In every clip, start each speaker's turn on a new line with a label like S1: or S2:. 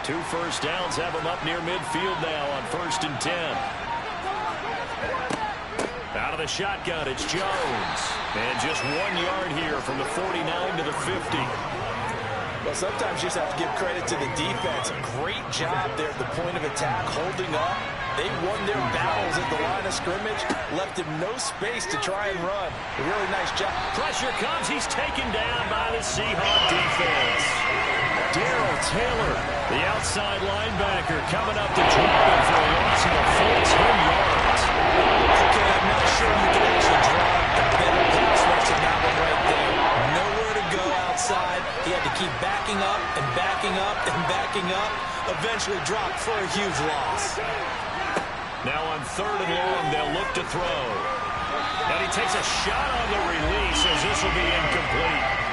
S1: 2 first downs have him up near midfield now on 1st and 10. Out of the shotgun, it's Jones. And just 1 yard here from the 49 to the 50.
S2: Well, sometimes you just have to give credit to the defense. Great job there at the point of attack, holding up. They won their battles at the line of scrimmage, left him no space to try and run. A really nice job.
S1: Pressure comes. He's taken down by the Seahawk defense. Darrell Taylor, the outside linebacker, coming up to drop him for a loss of a full 10 yards.
S2: Okay, I'm not sure you can actually drop a better pass rush than that one right there. Nowhere to go outside. He had to keep backing up and backing up and backing up. Eventually dropped for a huge loss.
S1: Now on 3rd and long, they'll look to throw. And he takes a shot on the release as this will be incomplete.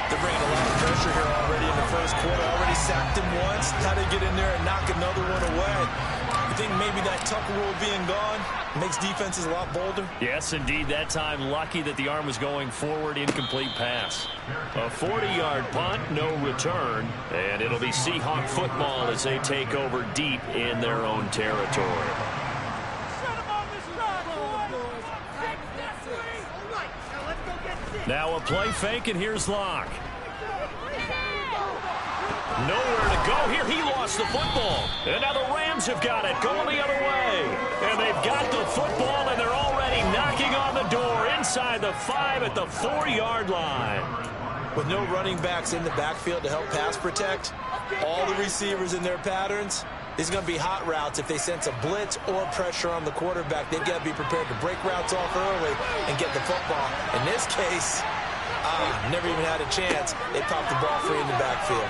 S2: They're bringing a lot of pressure here already in the first quarter. Already sacked him once. How to get in there and knock another one away. You think maybe that tucker rule being gone makes defenses a lot bolder?
S1: Yes, indeed. That time, lucky that the arm was going forward. Incomplete pass. A 40-yard punt, no return. And it'll be Seahawk football as they take over deep in their own territory. Now a play fake, and here's Locke. Nowhere to go here. He lost the football. And now the Rams have got it, going the other way. And they've got the football, and they're already knocking on the door inside the 5 at the 4-yard line.
S2: With no running backs in the backfield to help pass protect, all the receivers in their patterns, these are going to be hot routes. If they sense a blitz or pressure on the quarterback, they've got to be prepared to break routes off early and get the football. In this case, never even had a chance. They popped the ball free in the backfield.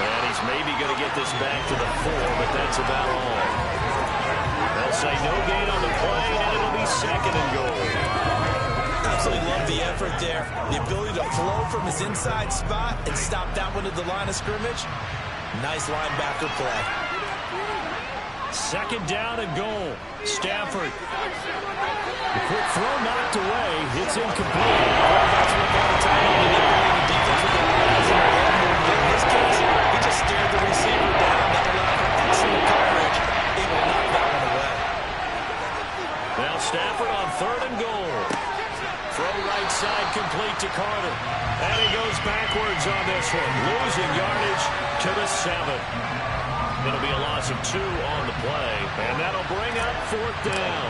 S1: And he's maybe going to get this back to the 4, but that's about all. They'll say no gain on the play, and it'll be 2nd and goal.
S2: Absolutely love the effort there. The ability to flow from his inside spot and stop that one at the line of scrimmage. Nice linebacker play.
S1: 2nd down and goal. Stafford. The quick throw knocked away. It's incomplete.
S2: That's what got the time on the defense with the pass. In this case, he just stared the receiver down. That allowed for excellent coverage. Able to knock that one away.
S1: Now Stafford on 3rd and goal. Throw right side complete to Carter. And he goes backwards on this one. Losing yardage to the 7. It'll be a loss of 2 on the play. And that'll bring up 4th down.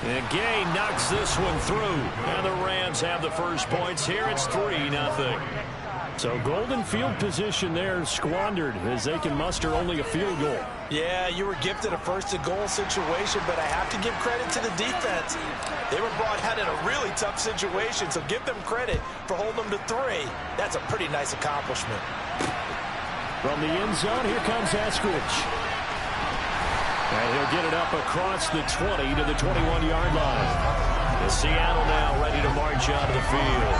S1: And Gay knocks this one through. And the Rams have the first points here. It's 3-0. So golden field position there squandered as they can muster only a field goal.
S2: Yeah, you were gifted a 1st and goal situation, but I have to give credit to the defense. They were brought out in a really tough situation, so give them credit for holding them to 3. That's a pretty nice accomplishment.
S1: From the end zone, here comes Eskridge. And he'll get it up across the 20 to the 21-yard line. And Seattle now ready to march out of the field.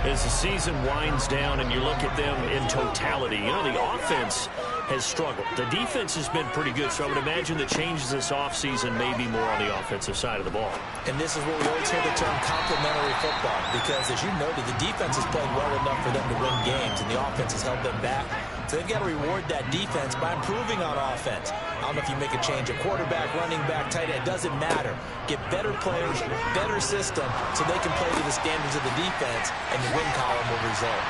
S1: As the season winds down and you look at them in totality, you know, the offense has struggled. The defense has been pretty good, so I would imagine the changes this offseason may be more on the offensive side of the ball.
S2: And this is where we always hear the term complementary football, because as you noted, the defense has played well enough for them to win games, and the offense has held them back. So they've got to reward that defense by improving on offense. I don't know if you make a change, a quarterback, running back, tight end, it doesn't matter. Get better players, better system, so they can play to the standards of the defense, and the win column will result.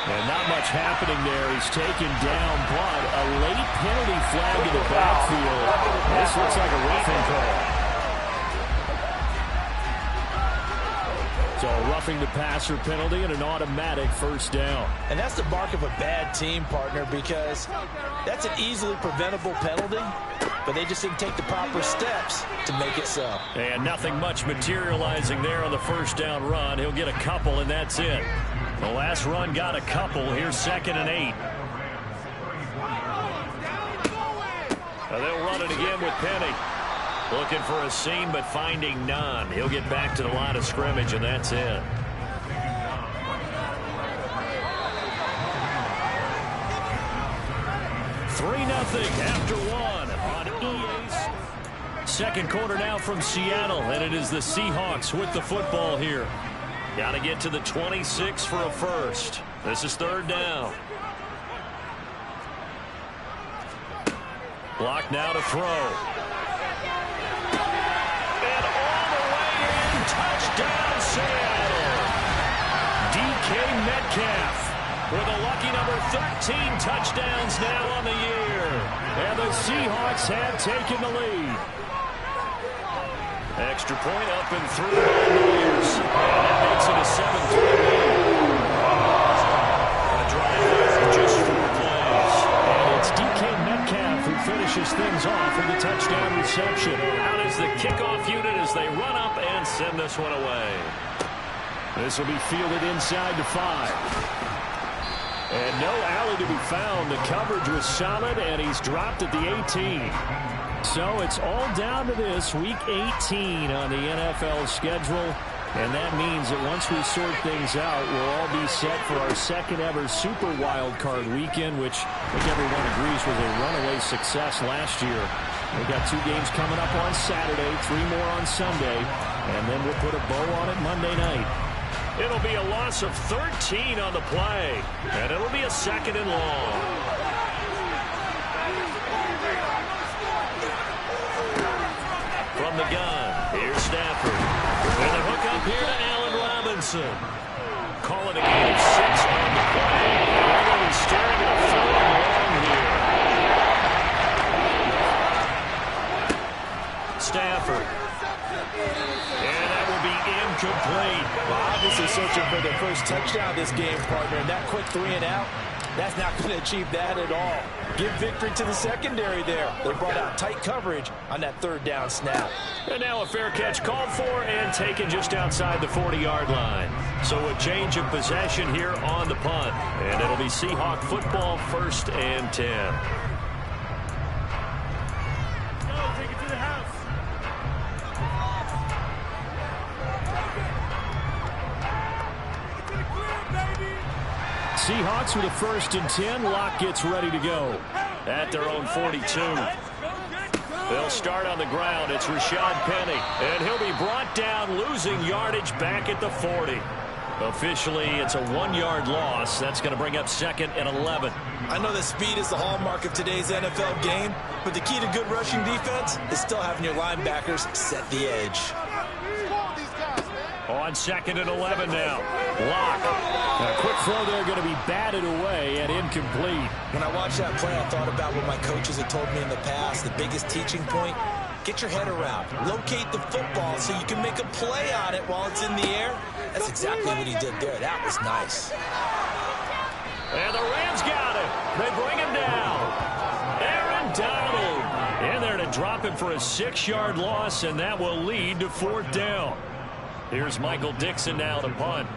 S1: And not much happening there. He's taken down, but a late penalty flag in the backfield. This looks like a roughing call. So a roughing the passer penalty and an automatic 1st down.
S2: And that's the mark of a bad team, partner, because that's an easily preventable penalty, but they just didn't take the proper steps to make it so.
S1: And nothing much materializing there on the 1st down run. He'll get a couple, and that's it. The last run got a couple. Here's 2nd and 8. They'll run it again with Penny. Looking for a seam, but finding none. He'll get back to the line of scrimmage, and that's it. After 1 on EA's. 2nd quarter now from Seattle, and it is the Seahawks with the football here. Got to get to the 26 for a first. This is third down. Block now to throw. And all the way in. Touchdown, Seattle. DK Metcalf with a lucky number 13 touchdowns now on the year. And the Seahawks have taken the lead. Extra point up and through by the Bears. And that makes it a 7-3 lead. A drive there for just 4 plays. And it's DK Metcalf who finishes things off with a touchdown reception. Out is the kickoff unit as they run up and send this one away. This will be fielded inside the 5. And no alley to be found. The coverage was solid, and he's dropped at the 18. So it's all down to this, Week 18 on the NFL schedule. And that means that once we sort things out, we'll all be set for our second ever Super Wild Card weekend, which I think everyone agrees was a runaway success last year. We've got 2 games coming up on Saturday, 3 more on Sunday, and then we'll put a bow on it Monday night. It'll be a loss of 13 on the play, and it'll be a 2nd and long. From the gun, here's Stafford. With a hook up here to Allen Robinson. Calling a game of 6 on the play. They're going to be staring at a 3rd and long here. Stafford. And that will be incomplete.
S2: Well, obviously searching for their first touchdown this game, partner. And that quick 3 and out, that's not going to achieve that at all. Give victory to the secondary there. They brought out tight coverage on that 3rd down snap.
S1: And now a fair catch called for and taken just outside the 40-yard line. So a change of possession here on the punt. And it'll be Seahawk football, 1st and 10. Seahawks with a 1st and 10. Locke gets ready to go at their own 42. They'll start on the ground. It's Rashad Penny, and he'll be brought down, losing yardage back at the 40. Officially, it's a 1-yard loss. That's going to bring up 2nd and 11.
S2: I know that speed is the hallmark of today's NFL game, but the key to good rushing defense is still having your linebackers set the edge.
S1: On 2nd and 11 now. Locke. A quick throw there going to be batted away and incomplete.
S2: When I watched that play, I thought about what my coaches had told me in the past. The biggest teaching point, get your head around. Locate the football so you can make a play on it while it's in the air. That's exactly what he did there. That was nice.
S1: And the Rams got it. They bring him down. Aaron Donald in there to drop him for a 6-yard loss, and that will lead to 4th down. Here's Michael Dixon now to punt.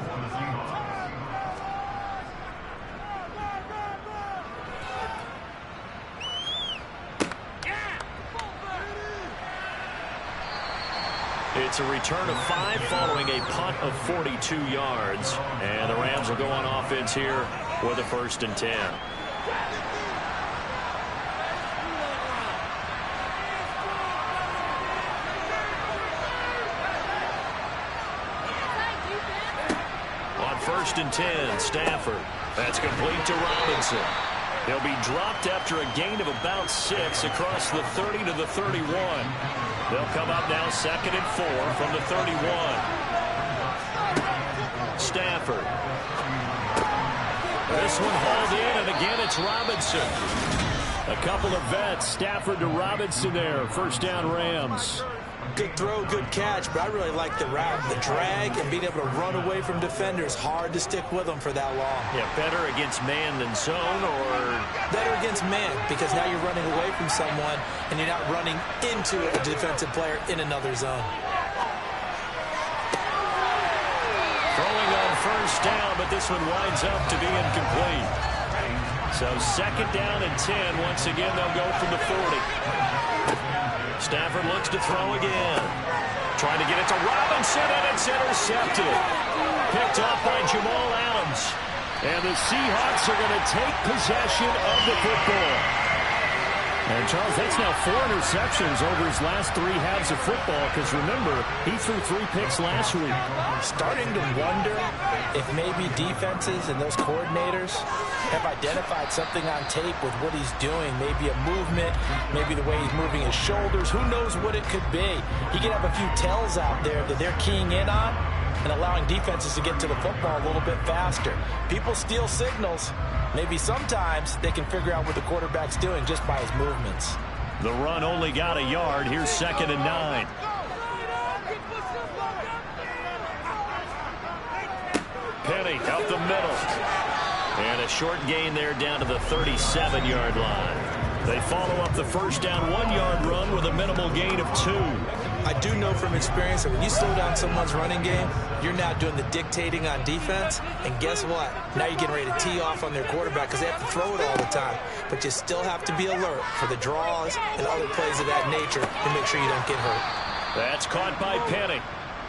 S1: It's a return of 5 following a punt of 42 yards. And the Rams will go on offense here with a 1st and 10. On 1st and 10, Stafford. That's complete to Robinson. He'll be dropped after a gain of about 6 across the 30 to the 31. They'll come up now 2nd and 4 from the 31. Stafford. This one hauled in, and again it's Robinson. A couple of vets, Stafford to Robinson there. 1st down Rams.
S2: Good throw, good catch, but I really like the route, the drag, and being able to run away from defenders. Hard to stick with them for that long.
S1: Yeah, better against man than zone, or?
S2: Better against man, because now you're running away from someone, and you're not running into a defensive player in another zone.
S1: Throwing on 1st down, but this one winds up to be incomplete. So 2nd down and 10. Once again, they'll go from the 40. Stafford looks to throw again. Trying to get it to Robinson, and it's intercepted. Picked off by Jamal Adams. And the Seahawks are going to take possession of the football. And, Charles, that's now 4 interceptions over his last 3 halves of football because, remember, he threw 3 picks last week.
S2: Starting to wonder if maybe defenses and those coordinators have identified something on tape with what he's doing. Maybe a movement, maybe the way he's moving his shoulders. Who knows what it could be? He could have a few tells out there that they're keying in on and allowing defenses to get to the football a little bit faster. People steal signals. Maybe sometimes they can figure out what the quarterback's doing just by his movements.
S1: The run only got a yard. Here's 2nd and 9. Penny up the middle. And a short gain there down to the 37-yard line. They follow up the first down 1-yard run with a minimal gain of 2.
S2: I do know from experience that when you slow down someone's running game, you're now doing the dictating on defense. And guess what? Now you're getting ready to tee off on their quarterback because they have to throw it all the time. But you still have to be alert for the draws and other plays of that nature to make sure you don't get hurt.
S1: That's caught by Penny.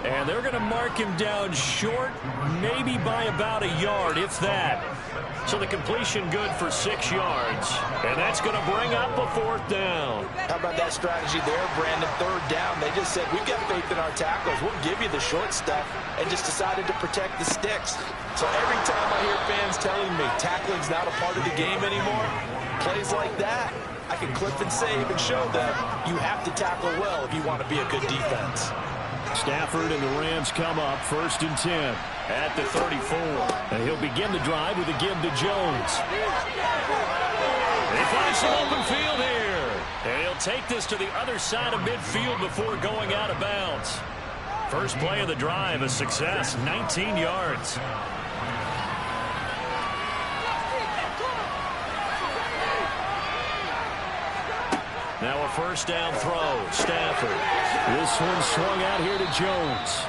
S1: And they're going to mark him down short, maybe by about a yard, if that. So the completion good for 6 yards. And that's going to bring up a 4th down.
S2: How about that strategy there, Brandon? 3rd down. They just said, we've got faith in our tackles. We'll give you the short stuff, and just decided to protect the sticks. So every time I hear fans telling me tackling's not a part of the game anymore, plays like that, I can clip and save and show them you have to tackle well if you want to be a good defense.
S1: Stafford and the Rams come up 1st and 10 at the 34. And he'll begin the drive with a give to Jones. He finds some open field here. And he'll take this to the other side of midfield before going out of bounds. First play of the drive, a success, 19 yards. Now a first down throw, Stafford. This one swung out here to Jones.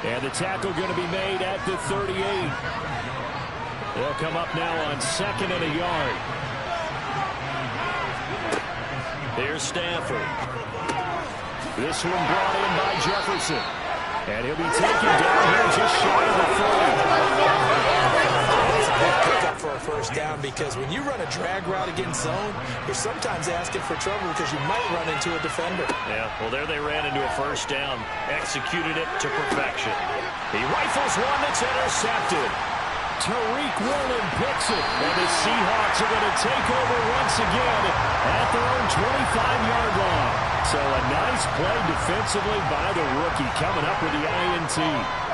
S1: And the tackle going to be made at the 38. They'll come up now on 2nd and a yard. Here's Stafford. This one brought in by Jefferson. And he'll be taken down here just shy of the 40.
S2: Pick up for a first down because when you run a drag route against zone, you're sometimes asking for trouble because you might run into a defender.
S1: Yeah, well, there they ran into a first down. Executed it to perfection. He rifles one that's intercepted. Tariq Woolen picks it. And the Seahawks are going to take over once again at their own 25-yard line. So a nice play defensively by the rookie coming up with the INT.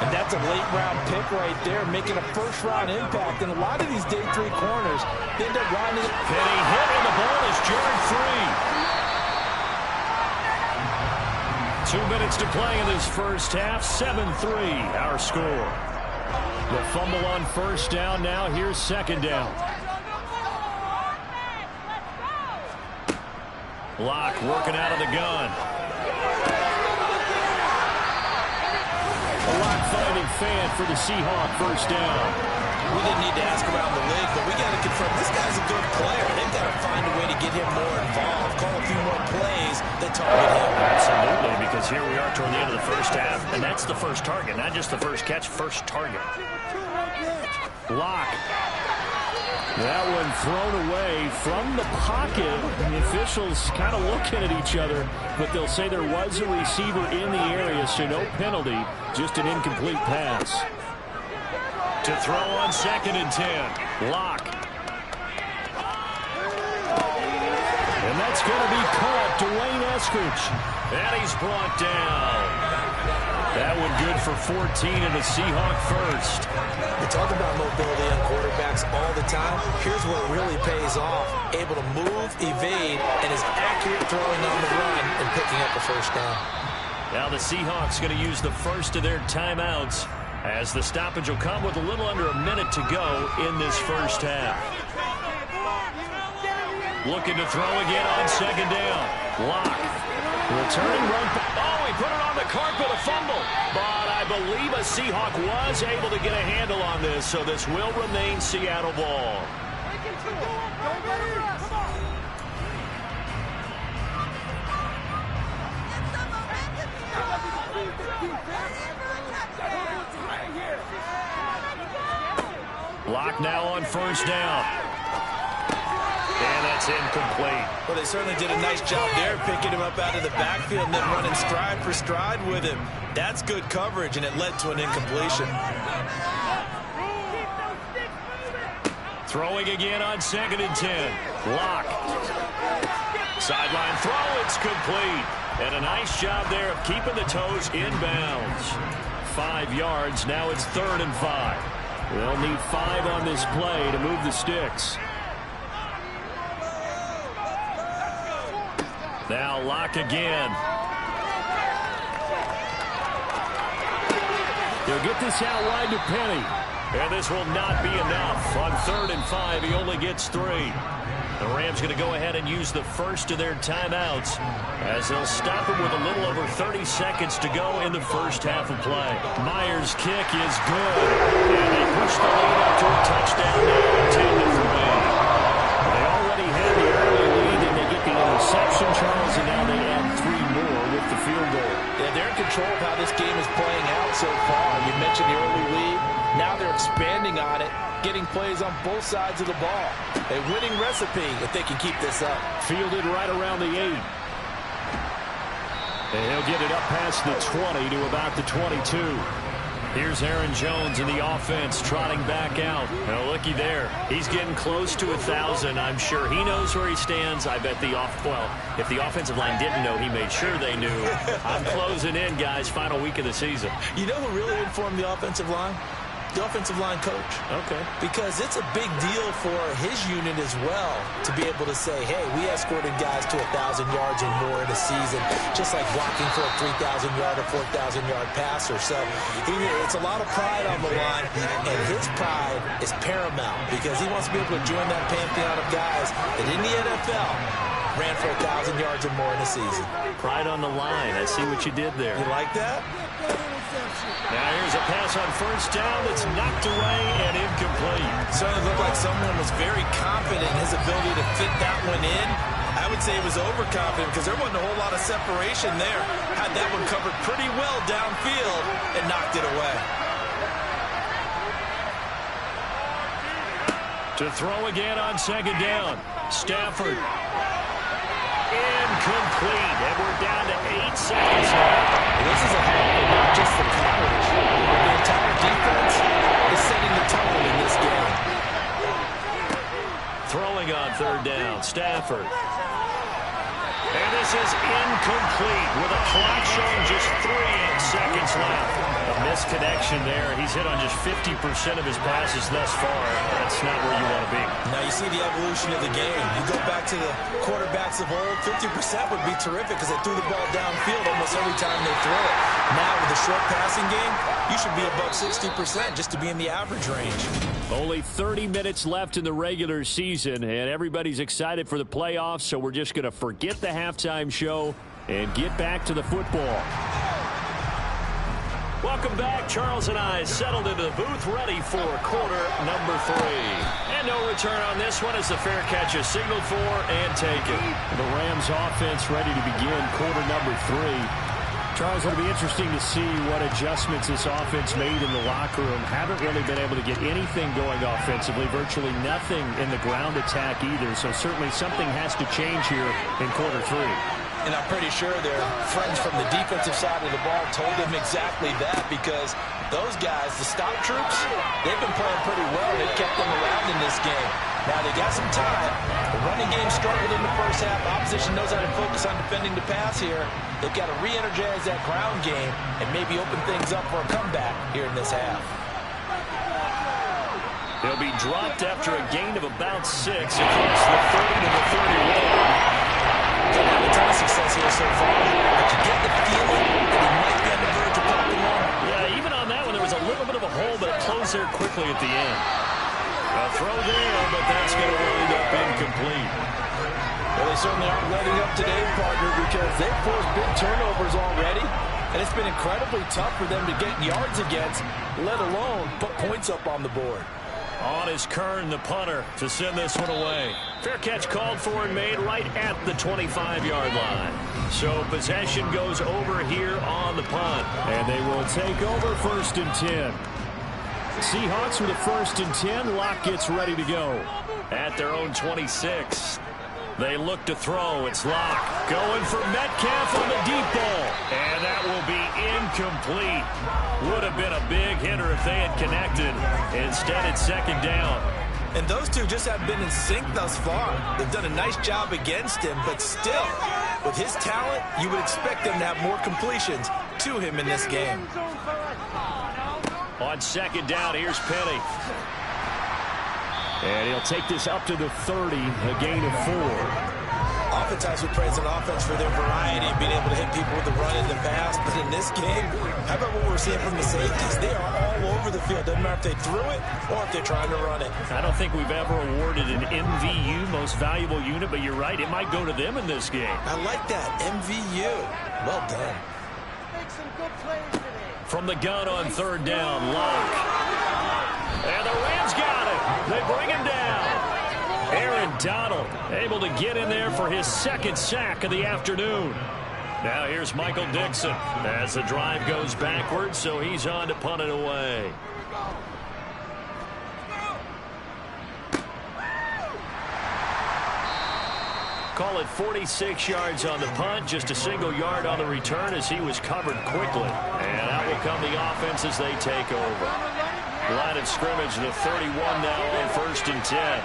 S2: And that's a late-round pick right there, making a first-round impact. And a lot of these day 3 corners, they end up lining up.
S1: Penny hit, and the ball is jarred free. 2 minutes to play in this first half. 7-3, our score. The fumble on first down. Now here's 2nd down. Locke working out of the gun. A Locke-finding fan for the Seahawk first down.
S2: We didn't need to ask around the league, but we got to confirm this guy's a good player. They've got to find a way to get him more involved, call a few more plays that target him.
S1: Absolutely, because here we are toward the end of the first half, and that's the first target, not just the first catch, first target. Locke. That one thrown away from the pocket. The officials kind of looking at each other, but they'll say there was a receiver in the area, so no penalty, just an incomplete pass. To throw on 2nd and 10. Locke. And that's going to be caught. Dwayne Eskridge. And he's brought down. That one good for 14 and a Seahawk first.
S2: We talk about mobility on quarterbacks all the time. Here's where it really pays off. Able to move, evade, and is accurate throwing on the run and picking up a first down.
S1: Now the Seahawks going to use the first of their timeouts as the stoppage will come with a little under a minute to go in this first half. Looking to throw again on 2nd down. Locke. Returning run. Oh, he put it on the carpet, a fumble. But I believe a Seahawk was able to get a handle on this, so this will remain Seattle ball. Locke now on first down. And that's incomplete.
S2: Well, they certainly did a nice job there picking him up out of the backfield and then running stride for stride with him. That's good coverage, and it led to an incompletion.
S1: Throwing again on 2nd and 10. Lock. Sideline throw. It's complete. And a nice job there of keeping the toes in bounds. 5 yards. Now it's 3rd and 5. They'll need 5 on this play to move the sticks. Now Lock again. They'll get this out wide to Penny. And this will not be enough. On 3rd and 5, he only gets 3. The Rams going to go ahead and use the first of their timeouts as they'll stop him with a little over 30 seconds to go in the first half of play. Myers' kick is good. And they push the lead up to a touchdown now, 10-3. They already had the early lead, and they get the interception, Charles, and now they add 3 more with the field goal.
S2: Yeah, they're in control of how this game is playing out so far. You mentioned the early lead. Now they're expanding on it, getting plays on both sides of the ball. A winning recipe if they can keep this up.
S1: Fielded right around the 8. And he'll get it up past the 20 to about the 22. Here's Aaron Jones in the offense trotting back out. Now looky there. He's getting close to 1,000. I'm sure he knows where he stands. I bet if the offensive line didn't know, he made sure they knew. I'm closing in, guys. Final week of the season.
S2: You know who really informed the offensive line? The offensive line coach.
S1: Okay.
S2: Because it's a big deal for his unit as well to be able to say, hey, we escorted guys to 1,000 yards or more in a season, just like blocking for a 3,000-yard or 4,000-yard passer. So it's a lot of pride on the line, and his pride is paramount because he wants to be able to join that pantheon of guys that in the NFL ran for 1,000 yards or more in a season.
S1: Pride on the line. I see what you did there.
S2: You like that?
S1: Now here's a pass on 1st down that's knocked away and incomplete.
S2: Certainly looked like someone was very confident in his ability to fit that one in. I would say he was overconfident because there wasn't a whole lot of separation there. Had that one covered pretty well downfield and knocked it away.
S1: To throw again on 2nd down. Stafford. Incomplete. And we're down to 8 seconds left.
S2: This is a hell of not just the coverage, but the entire defense is setting the tone in this game.
S1: Throwing on 3rd down. Stafford. And this is incomplete with a clock showing just 3 seconds left. A misconnection there. He's hit on just 50% of his passes thus far. That's not where you want to be.
S2: Now you see the evolution of the game. You go back to the quarterbacks of old, 50% would be terrific because they threw the ball downfield almost every time they throw it. Now with a short passing game, you should be above 60% just to be in the average range.
S1: Only 30 minutes left in the regular season, and everybody's excited for the playoffs, so we're just going to forget the halftime show and get back to the football. Welcome back. Charles and I settled into the booth ready for quarter number 3. And no return on this one as the fair catch is signaled for and taken. The Rams offense ready to begin quarter number 3. Charles, it'll be interesting to see what adjustments this offense made in the locker room. Haven't really been able to get anything going offensively, virtually nothing in the ground attack either. So certainly something has to change here in quarter 3.
S2: And I'm pretty sure their friends from the defensive side of the ball told them exactly that because those guys, the stop troops, they've been playing pretty well. They've kept them around in this game. Now they got some time. The running game struggled in the first half. Opposition knows how to focus on defending the pass here. They've got to re-energize that ground game and maybe open things up for a comeback here in this half.
S1: They'll be dropped after a gain of about 6 across the 30 to the 31.
S2: They've had a ton of success here so far, but you get the feeling that he might be on the verge of popping one.
S1: Yeah, even on that one, there was a little bit of a hole, but it closed there quickly at the end. A throw there, but that's going to wind up incomplete.
S2: Well, they certainly aren't letting up today, partner, because they've forced big turnovers already, and it's been incredibly tough for them to get yards against, let alone put points up on the board.
S1: On is Kern, the punter, to send this one away. Fair catch called for and made right at the 25-yard line. So possession goes over here on the punt. And they will take over 1st and 10. Seahawks with a 1st and 10. Locke gets ready to go. At their own 26. They look to throw. It's Locke going for Metcalf on the deep ball. And that will be incomplete. Would have been a big hitter if they had connected. Instead, it's 2nd down.
S2: And those two just have been in sync thus far. They've done a nice job against him, but still, with his talent, you would expect them to have more completions to him in this game.
S1: On 2nd down, here's Penny. And he'll take this up to the 30, a gain of 4.
S2: Oftentimes we praise an offense for their variety of being able to hit people with the run and the pass, but in this game, how about what we're seeing from the safeties? They are all over the field. Doesn't matter if they threw it or if they're trying to run it.
S1: I don't think we've ever awarded an MVU, most valuable unit, but you're right, it might go to them in this game.
S2: I like that, MVU. Well done.
S1: From the gun on 3rd down, Locke. And the Rams got it. They bring him down. Aaron Donald able to get in there for his 2nd sack of the afternoon. Now here's Michael Dixon as the drive goes backwards, so he's on to punt it away. Call it 46 yards on the punt, just a single yard on the return as he was covered quickly. And out will come the offense as they take over. Line of scrimmage, the 31 now on 1st and 10.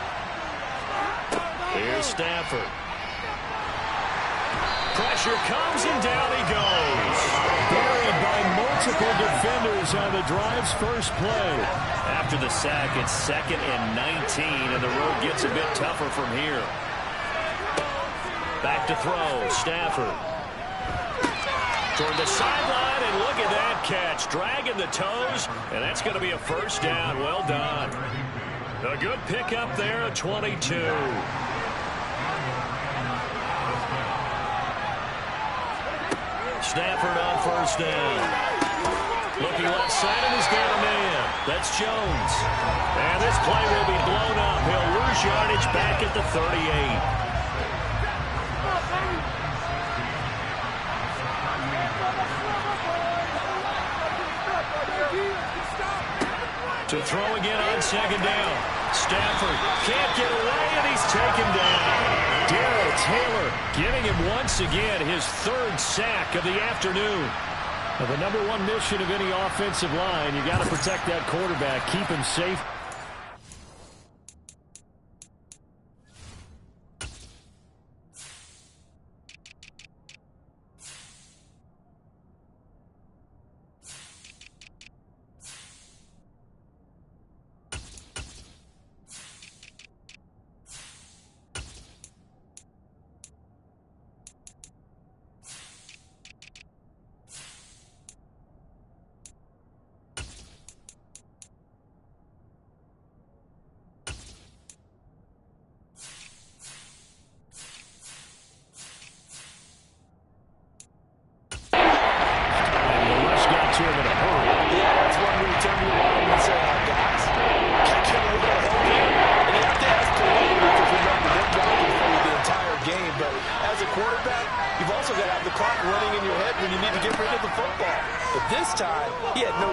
S1: Here's Stafford. Pressure comes and down he goes. Buried by multiple defenders on the drive's first play. After the sack, it's 2nd and 19, and the road gets a bit tougher from here. Back to throw, Stafford. Toward the sideline, and look at that catch. Dragging the toes, and that's going to be a 1st down. Well done. A good pickup there at 22. Stafford on 1st down. Looking left side, and he's got a man. That's Jones. And this play will be blown up. He'll lose yardage back at the 38. To throw again on 2nd down. Stafford can't get away, and he's taken down. Darrell Taylor getting him once again his 3rd sack of the afternoon. Well, the number 1 mission of any offensive line, you got to protect that quarterback, keep him safe.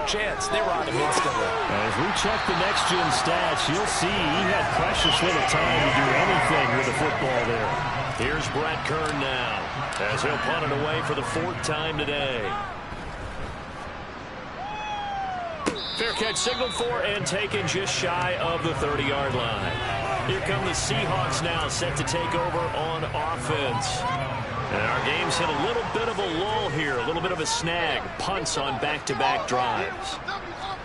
S2: Chance. They were on him instantly.
S1: As we check the next-gen stats, you'll see he had precious little time to do anything with the football there. Here's Brett Kern now, as he'll punt it away for the 4th time today. Fair catch signaled for and taken just shy of the 30-yard line. Here come the Seahawks now, set to take over on offense. And our game's hit a little bit of a lull here, a little bit of a snag. Punts on back-to-back drives.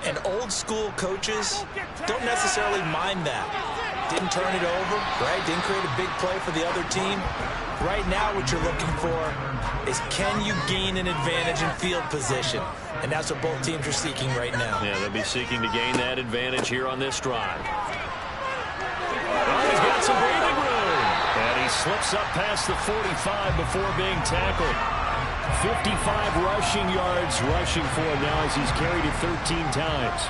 S2: And old-school coaches don't necessarily mind that. Didn't turn it over, right? Didn't create a big play for the other team. Right now what you're looking for is can you gain an advantage in field position? And that's what both teams are seeking right now.
S1: Yeah, they'll be seeking to gain that advantage here on this drive. Oh, he's got some breathing room. And he slips up past the 45 before being tackled. 55 rushing yards rushing for him now as he's carried it 13 times.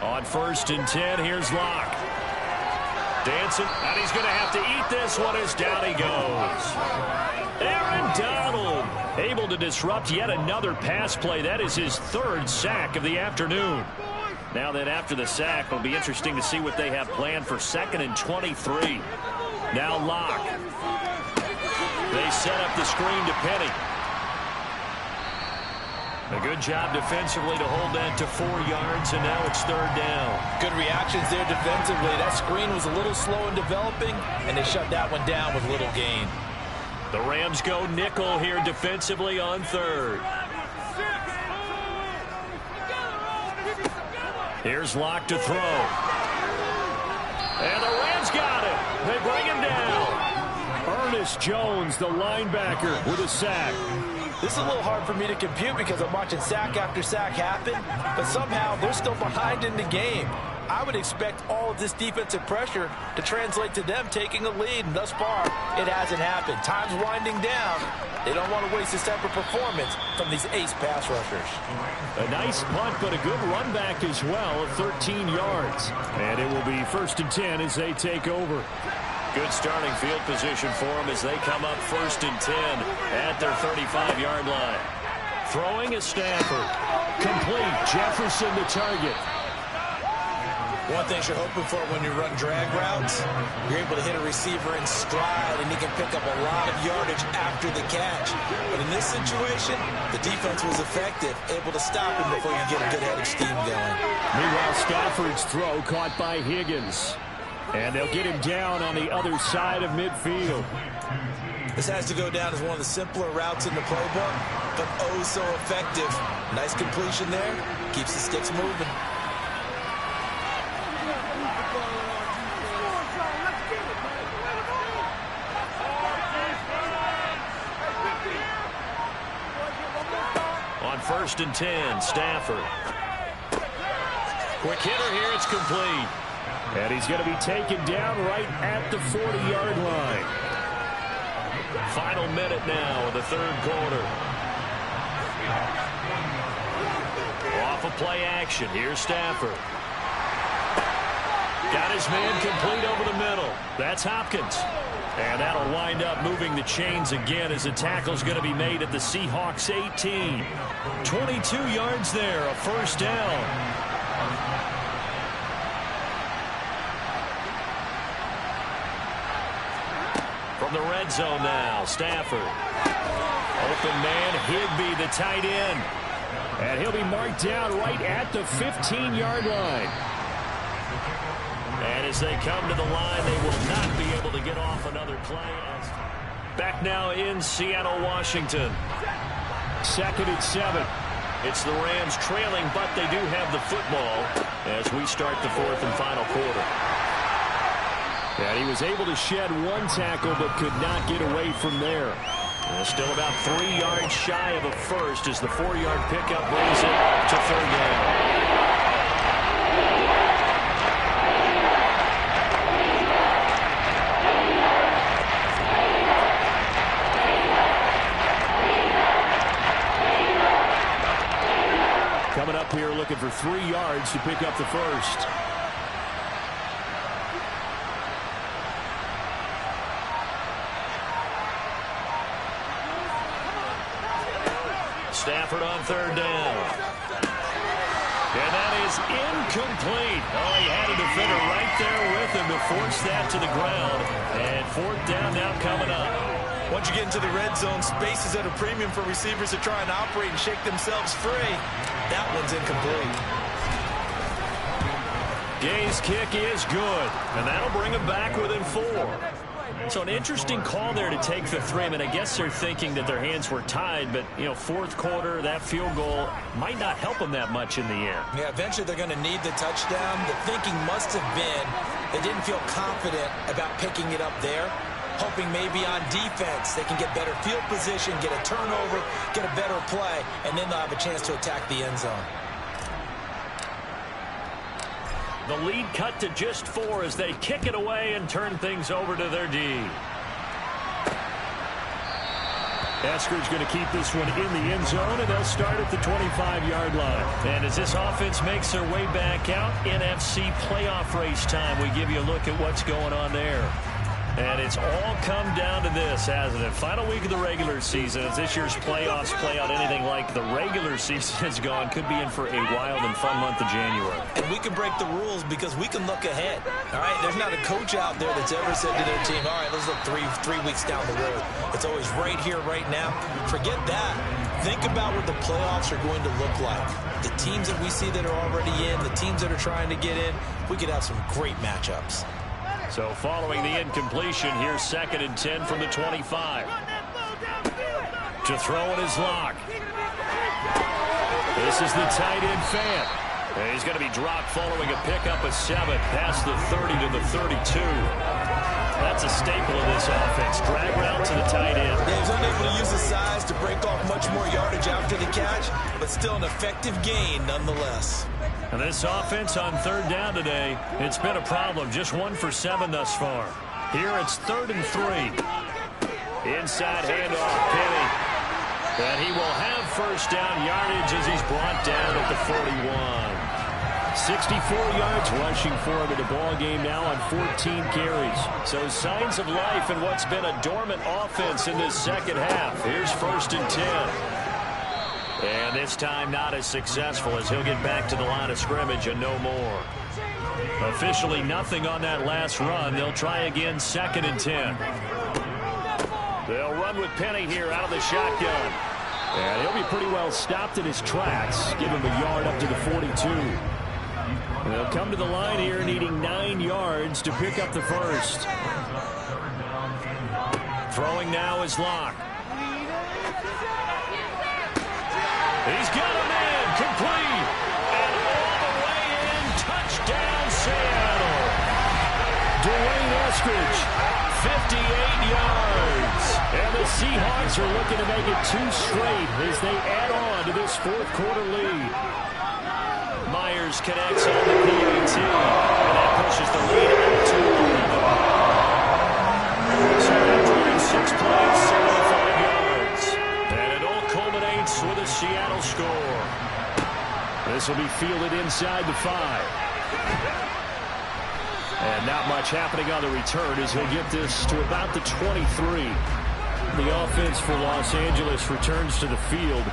S1: On 1st and 10, here's Locke. Dancing, and he's going to have to eat this one as down he goes. Aaron Donald Able to disrupt yet another pass play. That is his third sack of the afternoon. Now then, after the sack, it'll be interesting to see what they have planned for 2nd and 23. Now Locke. They set up the screen to Penny. A good job defensively to hold that to 4 yards, and now it's 3rd down.
S2: Good reactions there defensively. That screen was a little slow in developing, and they shut that one down with little gain.
S1: The Rams go nickel here defensively on 3rd. Here's Locke to throw. And the Rams got it. They bring him down. Ernest Jones, the linebacker, with a sack.
S2: This is a little hard for me to compute because I'm watching sack after sack happen, but somehow they're still behind in the game. I would expect all of this defensive pressure to translate to them taking a lead, and thus far, it hasn't happened. Time's winding down. They don't want to waste this type of performance from these ace pass rushers.
S1: A nice punt, but a good run back as well of 13 yards. And it will be 1st and 10 as they take over. Good starting field position for them as they come up 1st and 10 at their 35-yard line. Throwing is Stafford. Complete. Jefferson the target.
S2: One thing you're hoping for when you run drag routes, you're able to hit a receiver in stride, and he can pick up a lot of yardage after the catch. But in this situation, the defense was effective, able to stop him before you get a good head of steam going.
S1: Meanwhile, Stafford's throw caught by Higgins. And they'll get him down on the other side of midfield.
S2: This has to go down as one of the simpler routes in the playbook, but oh so effective. Nice completion there. Keeps the sticks moving.
S1: On 1st and 10, Stafford. Quick hitter here, it's complete. And he's going to be taken down right at the 40-yard line. Final minute now of the 3rd quarter. Off of play action, here's Stafford. Got his man complete over the middle. That's Hopkins. And that'll wind up moving the chains again as the tackle's going to be made at the Seahawks 18. 22 yards there, a 1st down. From the red zone now, Stafford. Open man, Higbee, the tight end. And he'll be marked down right at the 15-yard line. And as they come to the line, they will not be able to get off another play. Back now in Seattle, Washington. 2nd and 7. It's the Rams trailing, but they do have the football as we start the 4th and final quarter. And he was able to shed 1 tackle, but could not get away from there. Still about 3 yards shy of a first as the 4-yard pickup brings it to 3rd down. Coming up here looking for 3 yards to pick up the first. Stafford on 3rd down. And that is incomplete. Oh, he had a defender right there with him to force that to the ground. And 4th down now coming up.
S2: Once you get into the red zone, space is at a premium for receivers to try and operate and shake themselves free. That one's incomplete.
S1: Gay's kick is good, and that'll bring him back within 4. So an interesting call there to take the 3. I mean, I guess they're thinking that their hands were tied, but, you know, 4th quarter, that field goal might not help them that much in the air.
S2: Yeah, eventually they're going to need the touchdown. The thinking must have been they didn't feel confident about picking it up there, hoping maybe on defense they can get better field position, get a turnover, get a better play, and then they'll have a chance to attack the end zone.
S1: The lead cut to just 4 as they kick it away and turn things over to their D. Esker's going to keep this one in the end zone, and they'll start at the 25-yard line. And as this offense makes their way back out, NFC playoff race time, we give you a look at what's going on there. And it's all come down to this, hasn't it? Final week of the regular season. If this year's playoffs play out anything like the regular season has gone, could be in for a wild and fun month of January.
S2: And we can break the rules because we can look ahead. All right, there's not a coach out there that's ever said to their team, all right, let's look three weeks down the road. It's always right here, right now. Forget that. Think about what the playoffs are going to look like. The teams that we see that are already in, the teams that are trying to get in, we could have some great matchups.
S1: So following the incompletion, here's 2nd and 10 from the 25. To throw in his lock. This is the tight end Fant. And he's going to be dropped following a pickup of 7 past the 30 to the 32. That's a staple of this offense. Drag route to the tight end.
S2: Yeah, he's unable to use his size to break off much more yardage after the catch, but still an effective gain nonetheless.
S1: And this offense on 3rd down today, it's been a problem. Just 1 for 7 thus far. Here it's 3rd and 3. Inside handoff, Penny. And he will have 1st down yardage as he's brought down at the 41. 64 yards rushing for him in the ball game now on 14 carries. So signs of life in what's been a dormant offense in this second half. Here's 1st and 10. And this time not as successful as he'll get back to the line of scrimmage and no more. Officially nothing on that last run. They'll try again 2nd and 10. They'll run with Penny here out of the shotgun. And he'll be pretty well stopped in his tracks. Give him a yard up to the 42. And they'll come to the line here needing 9 yards to pick up the 1st. Throwing now is Locke. He's got a man, complete, and all the way in, touchdown Seattle. Dwayne Eskridge, 58 yards. And the Seahawks are looking to make it 2 straight as they add on to this 4th quarter lead. Myers connects on the PAT, and that pushes the lead out to 11. So after 6 plays, 75 yards. And it all culminates with a Seattle score. This will be fielded inside the 5. And not much happening on the return as he'll get this to about the 23. The offense for Los Angeles returns to the field.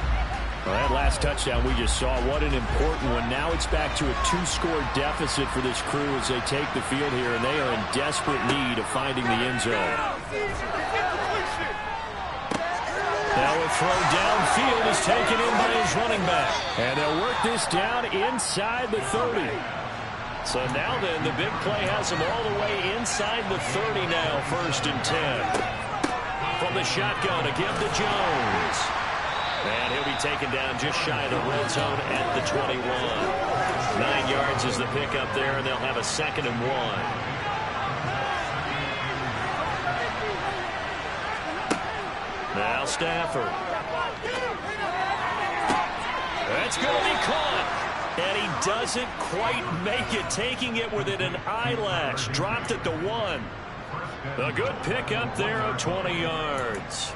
S1: Well, that last touchdown we just saw, what an important one. Now it's back to a 2-score deficit for this crew as they take the field here, and they are in desperate need of finding the end zone. Now a throw downfield is taken in by his running back. And they'll work this down inside the 30. So now then, the big play has him all the way inside the 30 now, 1st and 10. From the shotgun, again to Jones. And he'll be taken down just shy of the red zone at the 21. 9 yards is the pickup there, and they'll have a 2nd and 1. Now Stafford. That's going to be caught. And he doesn't quite make it, taking it within an eyelash. Dropped at the 1. A good pickup there of 20 yards.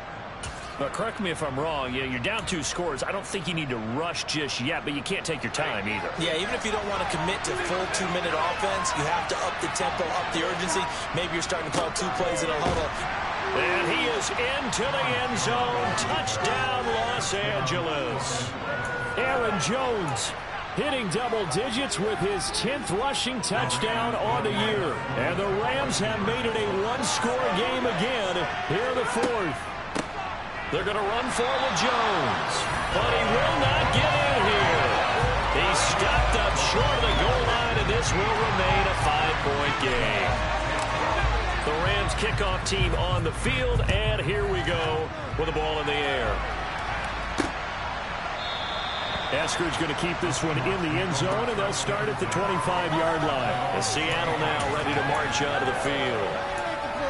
S1: But correct me if I'm wrong, you're down 2 scores. I don't think you need to rush just yet, but you can't take your time either.
S2: Yeah, even if you don't want to commit to full 2-minute offense, you have to up the tempo, up the urgency. Maybe you're starting to call 2 plays in a huddle.
S1: And he is into the end zone. Touchdown, Los Angeles. Aaron Jones hitting double digits with his 10th rushing touchdown on the year. And the Rams have made it a 1-score game again here in the 4th. They're going to run for with Jones, but he will not get in here. He's stopped up short of the goal line, and this will remain a 5-point game. The Rams kickoff team on the field, and here we go with the ball in the air. Eskridge going to keep this one in the end zone, and they'll start at the 25-yard line. And Seattle now ready to march out of the field.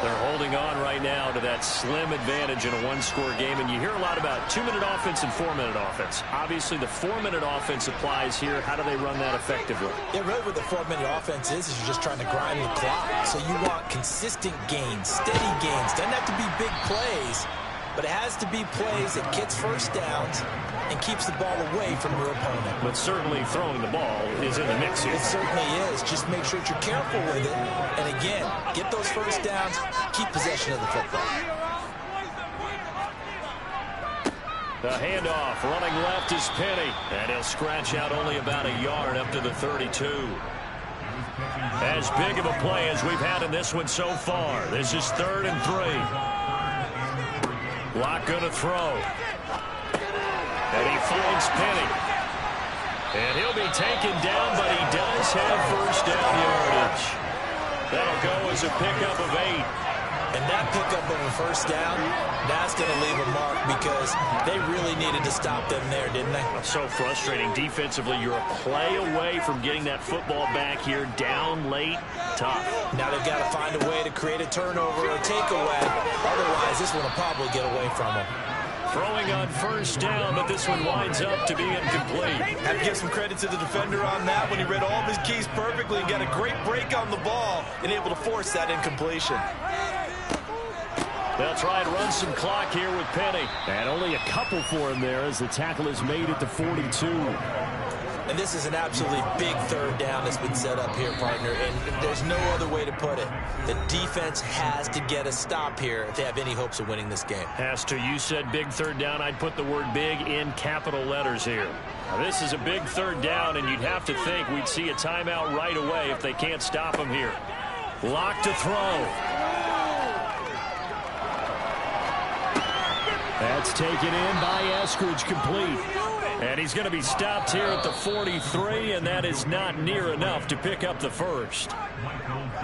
S1: They're holding on right now to that slim advantage in a 1-score game, and you hear a lot about 2-minute offense and 4-minute offense. Obviously, the 4-minute offense applies here. How do they run that effectively?
S2: Yeah, really what the 4-minute offense is you're just trying to grind the clock. So you want consistent gains, steady gains. Doesn't have to be big plays, but it has to be plays that gets 1st downs and keeps the ball away from your opponent.
S1: But certainly throwing the ball is in the mix here.
S2: It certainly is. Just make sure that you're careful with it. And again, get those first downs, keep possession of the football.
S1: The handoff, running left is Penny. And he'll scratch out only about a yard up to the 32. As big of a play as we've had in this one so far. This is 3rd and 3. Locke going to throw. And he finds Penny. And he'll be taken down, but he does have first down yardage. That'll go as a pickup of 8.
S2: And that pickup of a first down, that's going to leave a mark because they really needed to stop them there, didn't they?
S1: So frustrating. Defensively, you're a play away from getting that football back here. Down late, tough.
S2: Now they've got to find a way to create a turnover or takeaway. Otherwise, this one will probably get away from them.
S1: Throwing on first down, but this one winds up to be incomplete.
S2: Have to give some credit to the defender on that when he read all of his keys perfectly and got a great break on the ball and able to force that incompletion.
S1: They'll try and run some clock here with Penny.
S3: And only a couple for him there as the tackle is made at the 42.
S2: And this is an absolutely big 3rd down that's been set up here, partner. And there's no other way to put it. The defense has to get a stop here if they have any hopes of winning this game.
S1: Has to. You said big 3rd down. I'd put the word big in capital letters here. Now, this is a big 3rd down, and you'd have to think we'd see a timeout right away if they can't stop him here. Locke to throw.
S3: That's taken in by Eskridge, complete.
S1: And he's going to be stopped here at the 43, and that is not near enough to pick up the first.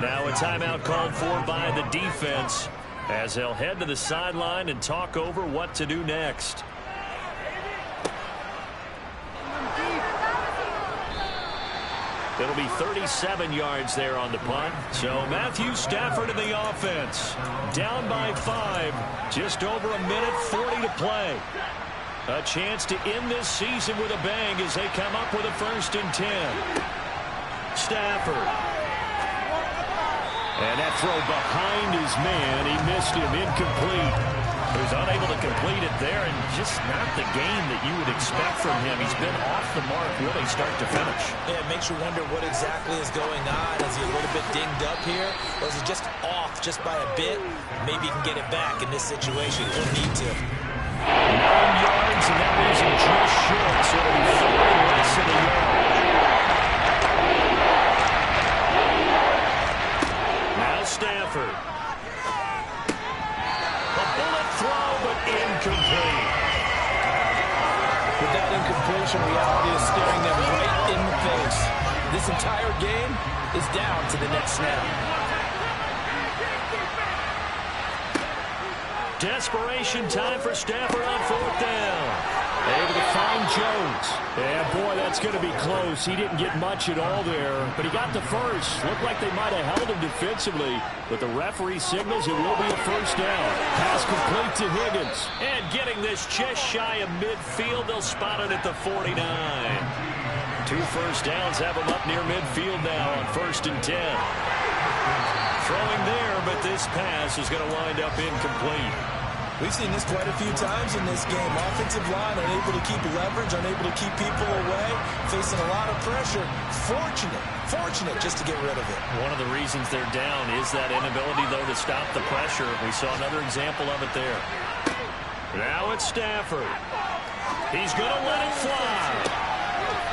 S1: Now a timeout called for by the defense as they'll head to the sideline and talk over what to do next. It'll be 37 yards there on the punt. So Matthew Stafford in the offense. Down by 5. Just over a minute 40 to play. A chance to end this season with a bang as they come up with a 1st and 10. Stafford. And that throw behind his man. He missed him. Incomplete. He was unable to complete it there, and just not the game that you would expect from him. He's been off the mark really start to finish.
S2: Yeah, it makes you wonder what exactly is going on. Is he a little bit dinged up here, or is he just off just by a bit? Maybe he can get it back in this situation. He'll need to.
S1: 9 yards, and that leaves him just short, so it'll be 4 less than a yard. Now Stafford. Throw, but incomplete.
S2: With that incompletion, reality is staring them right in the face. This entire game is down to the next snap.
S1: Desperation time for Stafford on 4th down.
S3: Able to find Jones. Yeah, boy, that's going to be close. He didn't get much at all there, but he got the first. Looked like they might have held him defensively, but the referee signals it will be a 1st down. Pass complete to Higgins.
S1: And getting this just shy of midfield, they'll spot it at the 49. 2 first downs have him up near midfield now on 1st and 10. Throwing there, but this pass is going to wind up incomplete.
S2: We've seen this quite a few times in this game. Offensive line unable to keep leverage, unable to keep people away, facing a lot of pressure. Fortunate just to get rid of it.
S1: One of the reasons they're down is that inability, though, to stop the pressure. We saw another example of it there. Now it's Stafford. He's going to let it fly.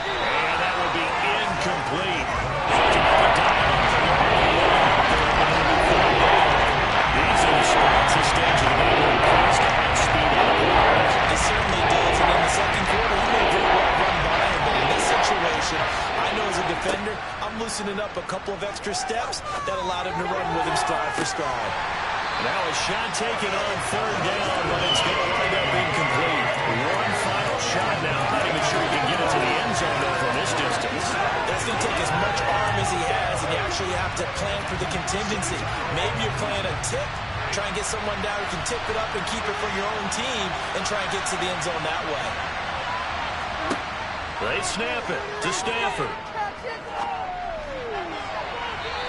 S1: And that will be incomplete. These are the spots the stage of the game.
S2: It certainly does, and in the second quarter, he may very well run by him, but in this situation, I know as a defender, I'm loosening up a couple of extra steps that allowed him to run with him stride for stride.
S1: Now a shot taken on 3rd down, but it's going to wind up incomplete. One final shot now. I'm not even sure he can get it to the end zone there from this distance.
S2: That's going to take as much arm as he has, and you actually have to plan for the contingency. Maybe you're playing a tip. Try and get someone down who can tip it up and keep it for your own team and try and get to the end zone that way.
S1: They snap it to Stafford.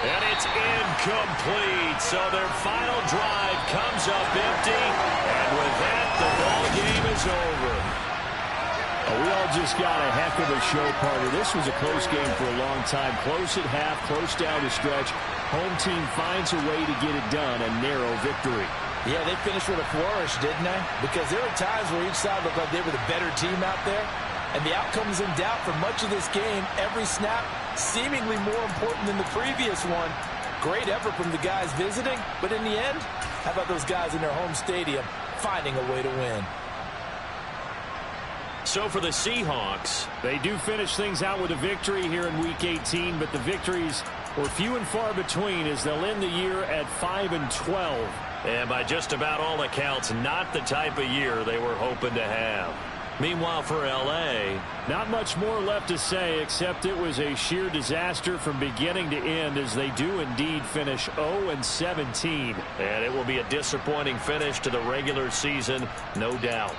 S1: And it's incomplete. So their final drive comes up empty. And with that, the ball game is over.
S3: We all just got a heck of a show, partner. This was a close game for a long time. Close at half, close down the stretch. Home team finds a way to get it done, a narrow victory.
S2: Yeah, they finished with a flourish, didn't they? Because there were times where each side looked like they were the better team out there. And the outcome was in doubt for much of this game. Every snap seemingly more important than the previous one. Great effort from the guys visiting. But in the end, how about those guys in their home stadium finding a way to win?
S1: So for the Seahawks,
S3: they do finish things out with a victory here in Week 18, but the victories were few and far between as they'll end the year at 5-12.
S1: And by just about all accounts, not the type of year they were hoping to have. Meanwhile, for L.A.,
S3: not much more left to say, except it was a sheer disaster from beginning to end as they do indeed finish 0-17.
S1: And it will be a disappointing finish to the regular season, no doubt.